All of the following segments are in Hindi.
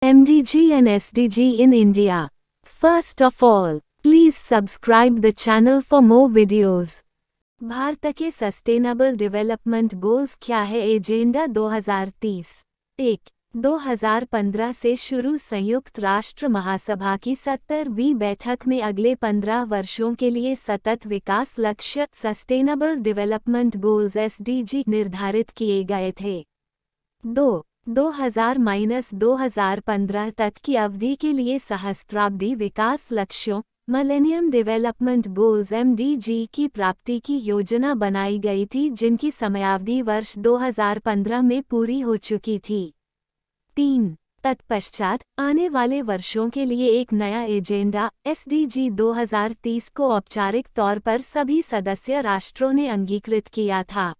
MDG and SDG in India. First of all, please subscribe the channel for more videos. Bharat के सस्टेनेबल डेवलपमेंट गोल्स क्या है? एजेंडा 2030। 1. 2015 से शुरू संयुक्त राष्ट्र महासभा की 70वीं बैठक में अगले 15 वर्षों के लिए सतत विकास लक्ष्य सस्टेनेबल डेवलपमेंट गोल्स SDG निर्धारित किए गए थे। 2. 2000-2015 तक की अवधि के लिए सहस्त्राब्दी विकास लक्ष्यों मिलेनियम डेवलपमेंट गोल्स MDG की प्राप्ति की योजना बनाई गई थी, जिनकी समयावधि वर्ष 2015 में पूरी हो चुकी थी। 3. तत्पश्चात आने वाले वर्षों के लिए एक नया एजेंडा SDG 2030 को औपचारिक तौर पर सभी सदस्य राष्ट्रों ने अंगीकृत किया था।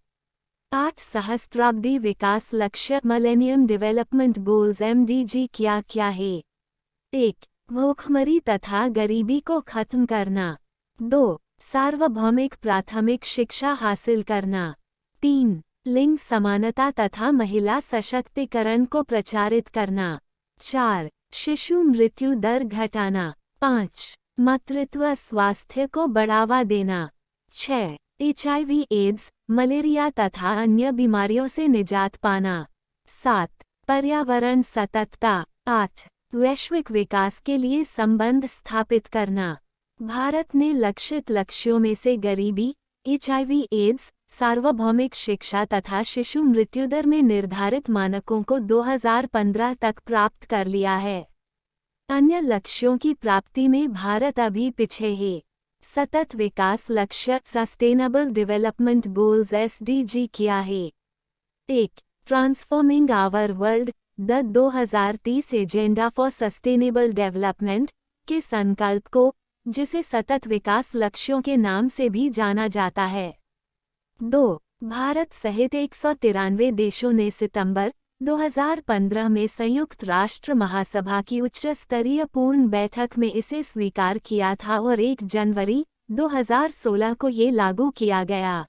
8. सहस्त्राब्दी विकास लक्ष्य मिलेनियम डेवलपमेंट गोल्स MDG क्या क्या है? 1. भूखमरी तथा गरीबी को खत्म करना। 2. सार्वभौमिक प्राथमिक शिक्षा हासिल करना। 3. लिंग समानता तथा महिला सशक्तिकरण को प्रचारित करना। 4. शिशु मृत्यु दर घटाना। 5. मातृत्व स्वास्थ्य को बढ़ावा देना। 6. HIV एड्स, मलेरिया तथा अन्य बीमारियों से निजात पाना। 7. पर्यावरण सततता। 8. वैश्विक विकास के लिए संबंध स्थापित करना। भारत ने लक्षित लक्ष्यों में से गरीबी, HIV एड्स, सार्वभौमिक शिक्षा तथा शिशु मृत्युदर में निर्धारित मानकों को 2015 तक प्राप्त कर लिया है। अन्य लक्ष्यों की प्राप्ति में भारत अभी पीछे है। सतत विकास लक्ष्य सस्टेनेबल डेवलपमेंट गोल्स SDG क्या है? 1. Transforming our world the 2030 agenda for sustainable development के संकल्प को, जिसे सतत विकास लक्ष्यों के नाम से भी जाना जाता है। 2. भारत सहित 193 देशों ने सितंबर 2015 में संयुक्त राष्ट्र महासभा की उच्च स्तरीय पूर्ण बैठक में इसे स्वीकार किया था और 1 जनवरी 2016 को ये लागू किया गया।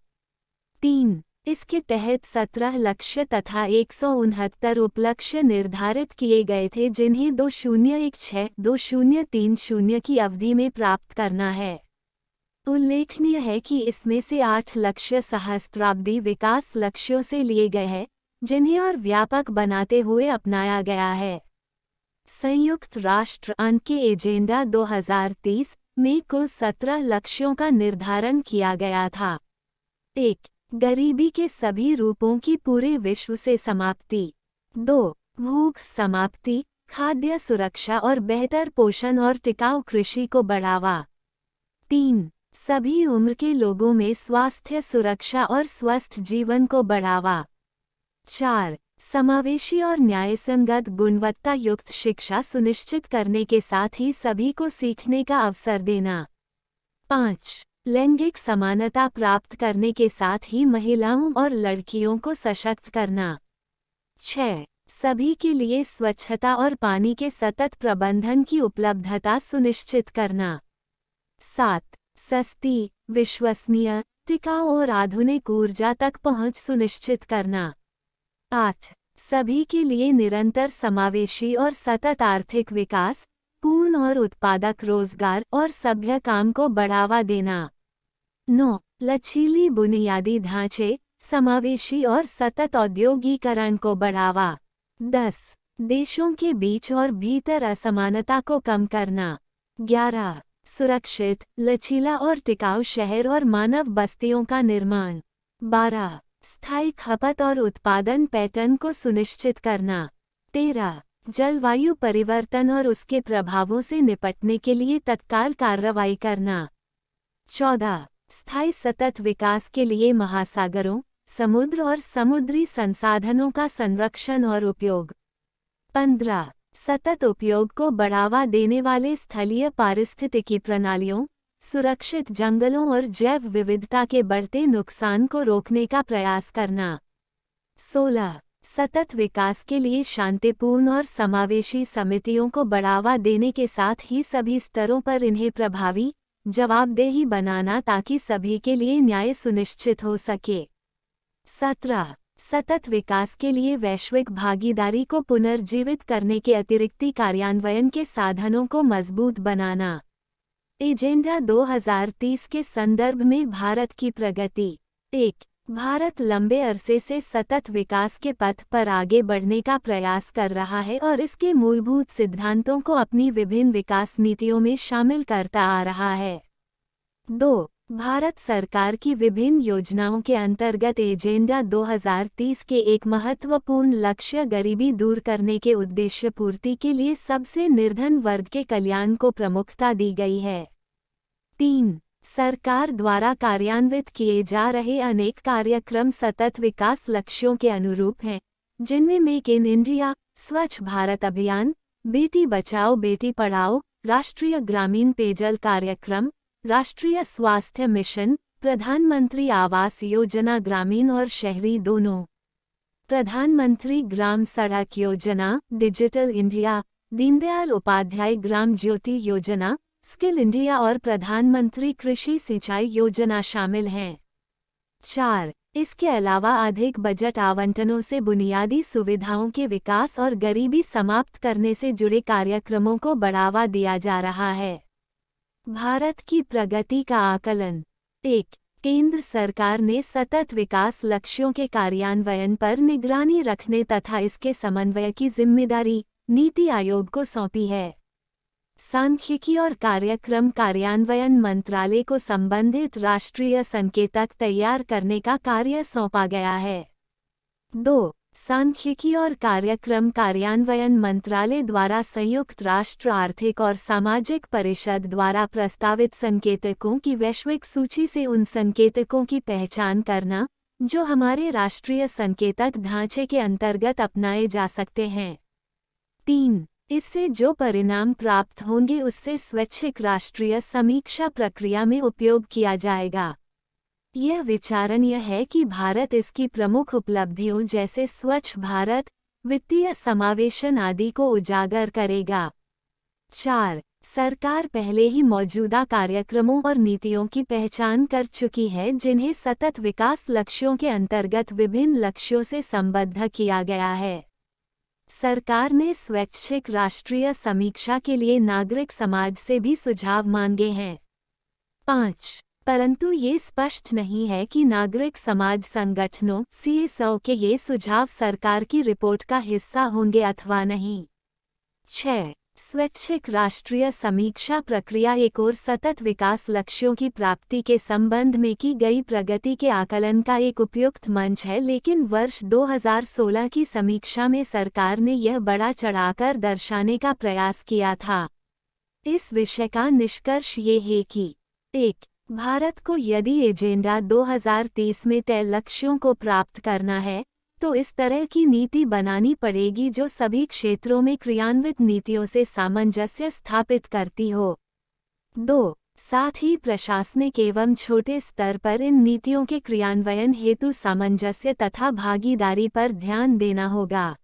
3. इसके तहत 17 लक्ष्य तथा 169 उपलक्ष्य निर्धारित किए गए थे, जिन्हें 2016-2030 की अवधि में प्राप्त करना है। उल्लेखनीय है कि इसमें से 8 लक्ष्य सहस्त्राब्दी विकास लक्ष्यों से लिए गए हैं, जिन्हें और व्यापक बनाते हुए अपनाया गया है। संयुक्त राष्ट्र अंक के एजेंडा 2030 में कुल 17 लक्ष्यों का निर्धारण किया गया था। 1. गरीबी के सभी रूपों की पूरे विश्व से समाप्ति। 2. भूख समाप्ति, खाद्य सुरक्षा और बेहतर पोषण और टिकाऊ कृषि को बढ़ावा। 3. सभी उम्र के लोगों में स्वास्थ्य सुरक्षा और स्वस्थ जीवन को बढ़ावा। 4. समावेशी और न्यायसंगत गुणवत्ता युक्त शिक्षा सुनिश्चित करने के साथ ही सभी को सीखने का अवसर देना। 5. लैंगिक समानता प्राप्त करने के साथ ही महिलाओं और लड़कियों को सशक्त करना। 6. सभी के लिए स्वच्छता और पानी के सतत प्रबंधन की उपलब्धता सुनिश्चित करना। 7. सस्ती, विश्वसनीय, टिकाऊ और आधुनिक ऊर्जा तक पहुंच सुनिश्चित करना। 8. सभी के लिए निरंतर समावेशी और सतत आर्थिक विकास, पूर्ण और उत्पादक रोजगार और सभ्य काम को बढ़ावा देना। 9. लचीली बुनियादी ढांचे, समावेशी और सतत औद्योगीकरण को बढ़ावा। 10. देशों के बीच और भीतर असमानता को कम करना। 11. सुरक्षित, लचीला और टिकाऊ शहर और मानव बस्तियों का निर्माण। 12. स्थायी खपत और उत्पादन पैटर्न को सुनिश्चित करना। 13. जलवायु परिवर्तन और उसके प्रभावों से निपटने के लिए तत्काल कार्रवाई करना। 14. स्थायी सतत विकास के लिए महासागरों, समुद्र और समुद्री संसाधनों का संरक्षण और उपयोग। 15. सतत उपयोग को बढ़ावा देने वाले स्थलीय पारिस्थितिकी प्रणालियों, सुरक्षित जंगलों और जैव विविधता के बढ़ते नुकसान को रोकने का प्रयास करना। 16. सतत विकास के लिए शांतिपूर्ण और समावेशी समितियों को बढ़ावा देने के साथ ही सभी स्तरों पर इन्हें प्रभावी, जवाबदेही बनाना ताकि सभी के लिए न्याय सुनिश्चित हो सके। 17. सतत विकास के लिए वैश्विक भागीदारी को पुनर्जीवित करने के अतिरिक्त कार्यान्वयन के साधनों को मजबूत बनाना। एजेंडा 2030 के संदर्भ में भारत की प्रगति। 1. भारत लंबे अरसे से सतत विकास के पथ पर आगे बढ़ने का प्रयास कर रहा है और इसके मूलभूत सिद्धांतों को अपनी विभिन्न विकास नीतियों में शामिल करता आ रहा है। 2. भारत सरकार की विभिन्न योजनाओं के अंतर्गत एजेंडा 2030 के एक महत्वपूर्ण लक्ष्य गरीबी दूर करने के उद्देश्य पूर्ति के लिए सबसे निर्धन वर्ग के कल्याण को प्रमुखता दी गई है। 3. सरकार द्वारा कार्यान्वित किए जा रहे अनेक कार्यक्रम सतत विकास लक्ष्यों के अनुरूप हैं, जिनमें मेक इन इंडिया, स्वच्छ भारत अभियान, बेटी बचाओ बेटी पढ़ाओ, राष्ट्रीय ग्रामीण पेयजल कार्यक्रम, राष्ट्रीय स्वास्थ्य मिशन, प्रधानमंत्री आवास योजना ग्रामीण और शहरी दोनों, प्रधानमंत्री ग्राम सड़क योजना, डिजिटल इंडिया, दीनदयाल उपाध्याय ग्राम ज्योति योजना, स्किल इंडिया और प्रधानमंत्री कृषि सिंचाई योजना शामिल हैं। 4. इसके अलावा अधिक बजट आवंटनों से बुनियादी सुविधाओं के विकास और गरीबी समाप्त करने से जुड़े कार्यक्रमों को बढ़ावा दिया जा रहा है। भारत की प्रगति का आकलन। 1. केंद्र सरकार ने सतत विकास लक्ष्यों के कार्यान्वयन पर निगरानी रखने तथा इसके समन्वय की जिम्मेदारी नीति आयोग को सौंपी है। सांख्यिकी और कार्यक्रम कार्यान्वयन मंत्रालय को संबंधित राष्ट्रीय संकेतक तैयार करने का कार्य सौंपा गया है। 2. सांख्यिकी और कार्यक्रम कार्यान्वयन मंत्रालय द्वारा संयुक्त राष्ट्र आर्थिक और सामाजिक परिषद द्वारा प्रस्तावित संकेतकों की वैश्विक सूची से उन संकेतकों की पहचान करना, जो हमारे राष्ट्रीय संकेतक ढांचे के अंतर्गत अपनाए जा सकते हैं। 3. इससे जो परिणाम प्राप्त होंगे उससे स्वैच्छिक राष्ट्रीय समीक्षा प्रक्रिया में उपयोग किया जाएगा। यह विचारणीय है कि भारत इसकी प्रमुख उपलब्धियों जैसे स्वच्छ भारत, वित्तीय समावेशन आदि को उजागर करेगा। 4. सरकार पहले ही मौजूदा कार्यक्रमों और नीतियों की पहचान कर चुकी है जिन्हें सतत विकास लक्ष्यों के अंतर्गत विभिन्न लक्ष्यों से संबद्ध किया गया है। सरकार ने स्वैच्छिक राष्ट्रीय समीक्षा के लिए नागरिक समाज से भी सुझाव मांगे हैं। 5. परंतु ये स्पष्ट नहीं है कि नागरिक समाज संगठनों CSO के ये सुझाव सरकार की रिपोर्ट का हिस्सा होंगे अथवा नहीं। 6. स्वैच्छिक राष्ट्रीय समीक्षा प्रक्रिया एक और सतत विकास लक्ष्यों की प्राप्ति के संबंध में की गई प्रगति के आकलन का एक उपयुक्त मंच है, लेकिन वर्ष 2016 की समीक्षा में सरकार ने यह बड़ा चढ़ाकर दर्शाने का प्रयास किया था। इस विषय का निष्कर्ष ये है कि 1. भारत को यदि एजेंडा 2030 में तय लक्ष्यों को प्राप्त करना है, तो इस तरह की नीति बनानी पड़ेगी जो सभी क्षेत्रों में क्रियान्वित नीतियों से सामंजस्य स्थापित करती हो। 2. साथ ही प्रशासनिक एवं छोटे स्तर पर इन नीतियों के क्रियान्वयन हेतु सामंजस्य तथा भागीदारी पर ध्यान देना होगा।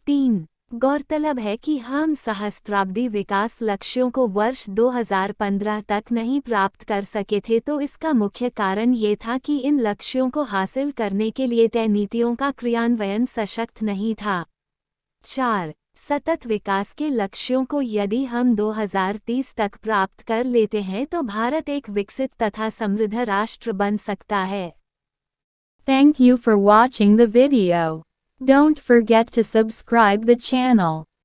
3. गौरतलब है कि हम सहस्त्राब्दी विकास लक्ष्यों को वर्ष 2015 तक नहीं प्राप्त कर सके थे, तो इसका मुख्य कारण ये था कि इन लक्ष्यों को हासिल करने के लिए तय नीतियों का क्रियान्वयन सशक्त नहीं था। 4. सतत विकास के लक्ष्यों को यदि हम 2030 तक प्राप्त कर लेते हैं तो भारत एक विकसित तथा समृद्ध राष्ट्र बन सकता है। Thank you for watching the video. Don't forget to subscribe the channel.